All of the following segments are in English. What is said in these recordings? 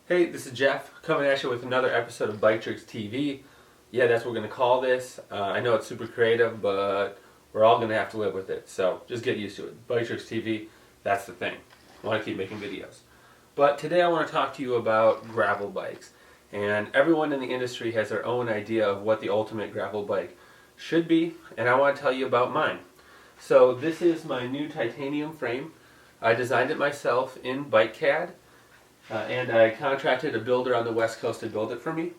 Hey, this is Jeff coming at you with another episode of Bike Tricks TV. Yeah, that's what we're going to call this. I know it's super creative, but we're all going to have to live with it. So just get used to it. Bike Tricks TV, that's the thing. I want to keep making videos. But today I want to talk to you about gravel bikes. And everyone in the industry has their own idea of what the ultimate gravel bike should be, and I want to tell you about mine. So this is my new titanium frame. I designed it myself in BikeCAD. And I contracted a builder on the West Coast to build it for me.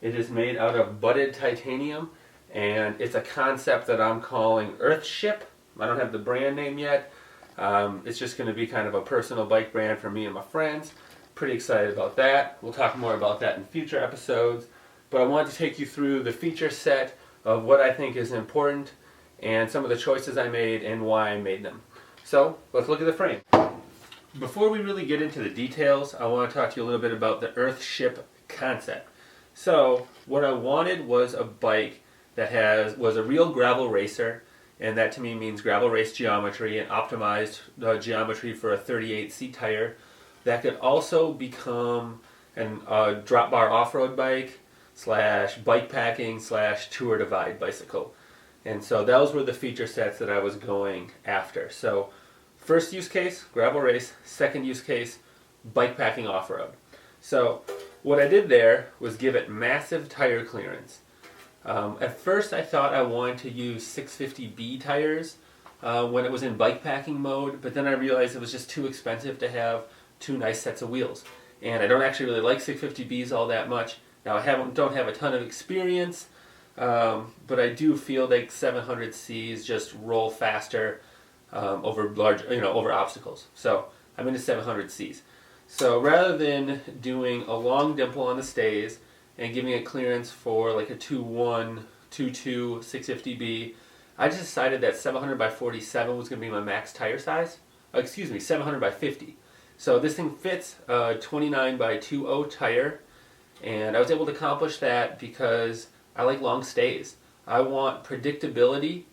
It is made out of budded titanium, and it's a concept that I'm calling Earthship. I don't have the brand name yet. It's just going to be kind of a personal bike brand for me and my friends. Pretty excited about that. We'll talk more about that in future episodes. But I wanted to take you through the feature set of what I think is important and some of the choices I made and why I made them. So let's look at the frame. Before we really get into the details, I want to talk to you a little bit about the Earthship concept. So, what I wanted was a bike that was a real gravel racer, and that to me means gravel race geometry and optimized geometry for a 38C tire that could also become a drop bar off-road bike slash bike packing slash tour divide bicycle. And so those were the feature sets that I was going after. So, first use case, gravel race. Second use case, bike packing off-road. So what I did there was give it massive tire clearance. At first I thought I wanted to use 650B tires when it was in bike packing mode, but then I realized it was just too expensive to have two nice sets of wheels. And I don't actually really like 650Bs all that much. Now I don't have a ton of experience, but I do feel like 700Cs just roll faster over obstacles. So I'm into 700Cs. So rather than doing a long dimple on the stays and giving a clearance for like a 2.1, 2.2, 650B, I just decided that 700 by 47 was going to be my max tire size. 700 by 50. So this thing fits a 29 by 2.0 tire, and I was able to accomplish that because I like long stays. I want predictability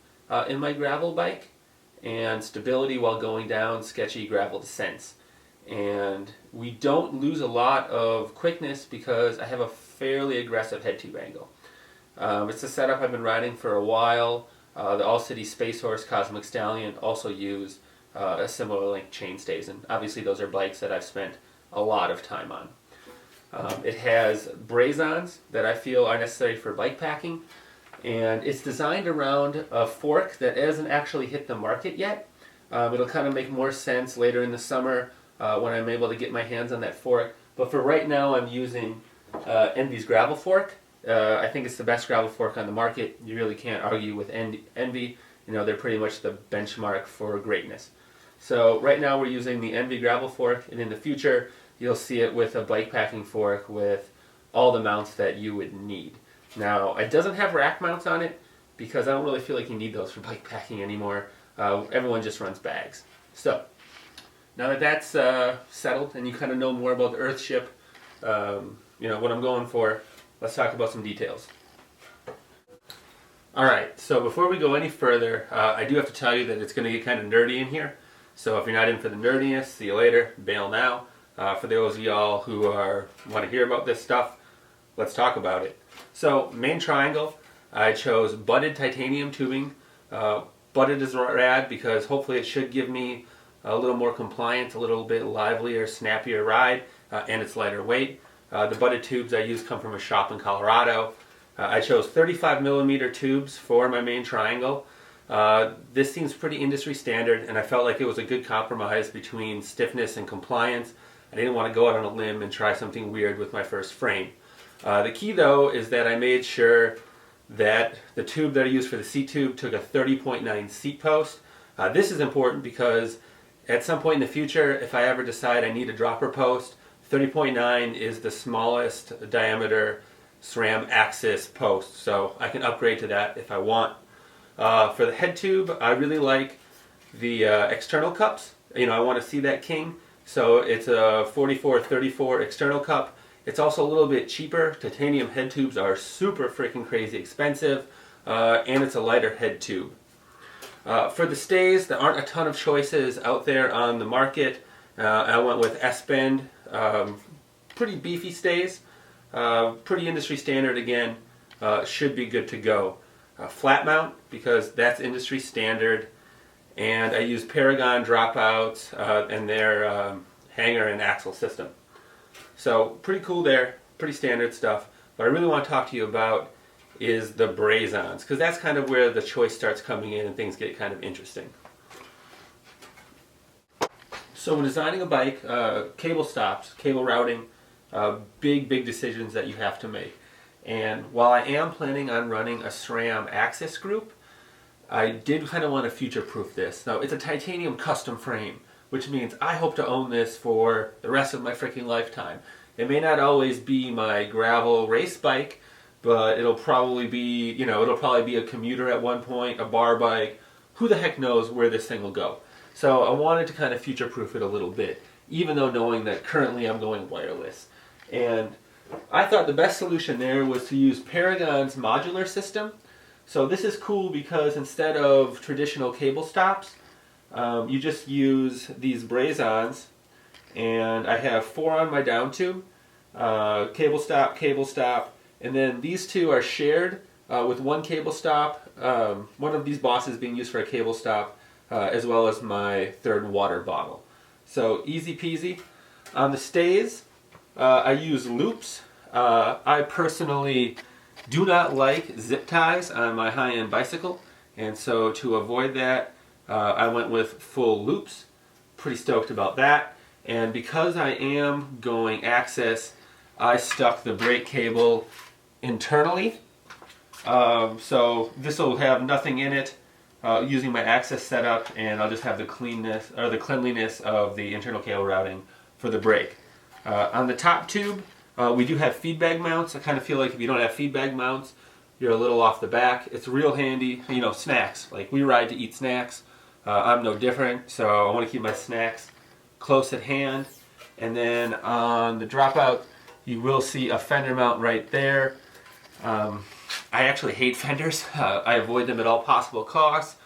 in my gravel bike, and stability while going down sketchy gravel descents. And we don't lose a lot of quickness because I have a fairly aggressive head tube angle. It's a setup I've been riding for a while. The All City Space Horse Cosmic Stallion also use a similar length chain stays, and obviously those are bikes that I've spent a lot of time on. It has brazons that I feel are necessary for bike packing, and it's designed around a fork that hasn't actually hit the market yet. It'll kind of make more sense later in the summer when I'm able to get my hands on that fork. But for right now, I'm using Envy's gravel fork. I think it's the best gravel fork on the market. You really can't argue with Envy. You know, they're pretty much the benchmark for greatness. So right now we're using the Envy gravel fork, and in the future you'll see it with a bike packing fork with all the mounts that you would need. Now, it doesn't have rack mounts on it because I don't really feel like you need those for bike packing anymore. Everyone just runs bags. So, now that that's settled and you kind of know more about the Earthship, what I'm going for, let's talk about some details. Alright, so before we go any further, I do have to tell you that it's going to get kind of nerdy in here. So if you're not in for the nerdiness, see you later, bail now. For those of y'all who want to hear about this stuff, let's talk about it. So, main triangle, I chose budded titanium tubing. Budded is rad because hopefully it should give me a little more compliance, a little bit livelier, snappier ride, and it's lighter weight. The budded tubes I use come from a shop in Colorado. I chose 35mm tubes for my main triangle. This seems pretty industry standard, and I felt like it was a good compromise between stiffness and compliance. I didn't want to go out on a limb and try something weird with my first frame. The key though is that I made sure that the tube that I used for the seat tube took a 30.9 seat post. This is important because at some point in the future, if I ever decide I need a dropper post, 30.9 is the smallest diameter SRAM axis post, so I can upgrade to that if I want. For the head tube, I really like the external cups. I want to see that king, so it's a 44-34 external cup. It's also a little bit cheaper. Titanium head tubes are super freaking crazy expensive, and it's a lighter head tube. For the stays, there aren't a ton of choices out there on the market. I went with S-Bend pretty beefy stays, pretty industry standard again, should be good to go. Flat mount, because that's industry standard, and I use Paragon dropouts and their hanger and axle system. So pretty cool there, pretty standard stuff. What I really want to talk to you about is the braze-ons, because that's kind of where the choice starts coming in and things get kind of interesting. So when designing a bike, cable stops, cable routing, big decisions that you have to make. And while I am planning on running a SRAM axis group, I did kind of want to future-proof this. Now, it's a titanium custom frame, which means I hope to own this for the rest of my freaking lifetime. It may not always be my gravel race bike, but it'll probably be, it'll probably be a commuter at one point, a bar bike. Who the heck knows where this thing will go? So I wanted to kind of future-proof it a little bit, even though knowing that currently I'm going wireless. And I thought the best solution there was to use Paragon's modular system. So this is cool because instead of traditional cable stops, you just use these braze-ons, and I have 4 on my down tube, cable stop, and then these 2 are shared with one cable stop, one of these bosses being used for a cable stop, as well as my 3rd water bottle. So easy peasy. On the stays, I use loops. I personally do not like zip ties on my high-end bicycle, and so to avoid that, I went with full loops. Pretty stoked about that. And because I am going access, I stuck the brake cable internally. So this will have nothing in it using my access setup, and I'll just have the cleanliness of the internal cable routing for the brake. On the top tube, we do have feed bag mounts. I kind of feel like if you don't have feed bag mounts, you're a little off the back. It's real handy, snacks. Like, we ride to eat snacks. I'm no different, so I want to keep my snacks close at hand. And then on the dropout, you will see a fender mount right there. I actually hate fenders. I avoid them at all possible costs,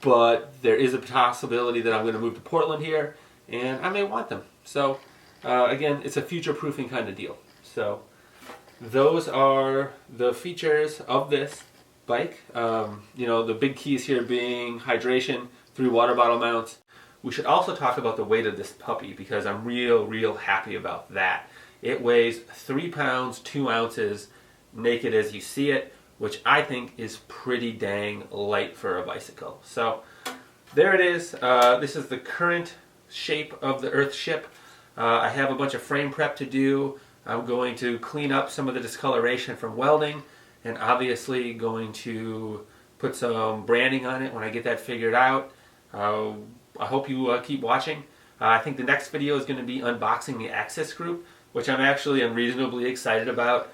but there is a possibility that I'm going to move to Portland here, and I may want them. So again, it's a future-proofing kind of deal. So those are the features of this bike. The big keys here being hydration, 3 water bottle mounts. We should also talk about the weight of this puppy, because I'm real happy about that. It weighs 3 pounds, 2 ounces, naked as you see it, which I think is pretty dang light for a bicycle. So there it is. This is the current shape of the Earthship. I have a bunch of frame prep to do. I'm going to clean up some of the discoloration from welding, and obviously going to put some branding on it when I get that figured out. I hope you keep watching. I think the next video is going to be unboxing the Axis group, which I'm actually unreasonably excited about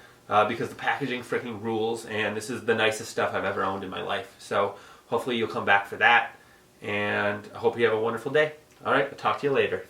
because the packaging freaking rules, and this is the nicest stuff I've ever owned in my life. So hopefully you'll come back for that, and I hope you have a wonderful day. Alright, I'll talk to you later.